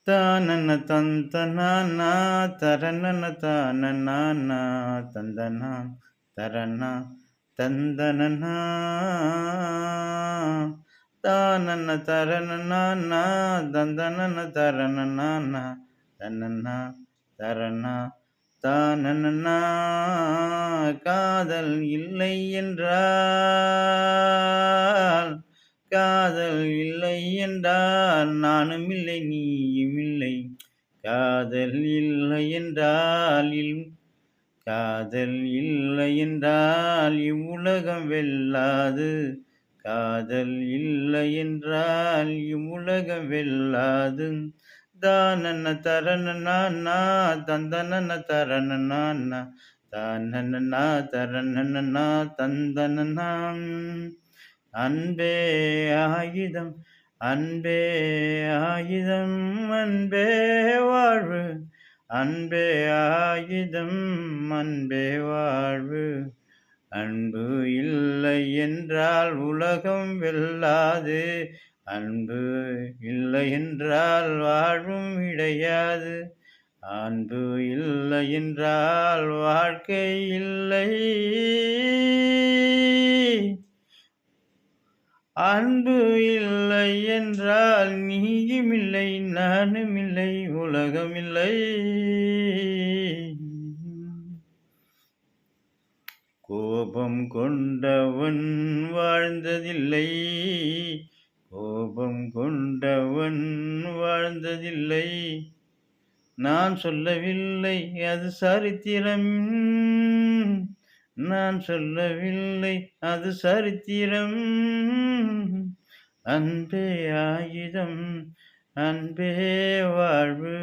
தானன தந்தனானா தரணன தானனானா தந்தனா தரணா தந்தனனா தானன தரணனானா தந்தனன தரணனானா தன்னனா தரணா தானனனா காதல் இல்லை என்றால் காதல் இல்லை என்றால் நானும் இல்லை நீயும் இல்லை காதல் இல்லை என்றால் காதல் இல்லை என்றால் இவ்வுலகம் வெல்லாது காதல் இல்லை என்றால் இவ்வுலகம் வெல்லாது தானன தரணனா தந்தனன தரணனா தானனா தரணனா தந்தனனா அன்பே ஆயுதம் அன்பே ஆயுதம் அன்பே வாழ்வு அன்பே ஆயுதம் அன்பே வாழ்வு அன்பு இல்லை என்றால் உலகம் வெல்லாது அன்பு இல்லை என்றால் வாழ்வும் கிடையாது அன்பு இல்லை என்றால் வாழ்க்கை இல்லை அன்பு இல்லை என்றால் நீயுமில்லை நானுமில்லை உலகமில்லை கோபம் கொண்டவன் வாழ்ந்ததில்லை கோபம் கொண்டவன் வாழ்ந்ததில்லை நான் சொல்லவில்லை அது சரித்திரம் நான் சொல்லவில்லை அது சரித்திரம் அன்பே ஆயுதம் அன்பே வாழ்வு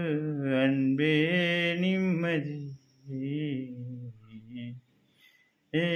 அன்பே நிம்மதி ஏ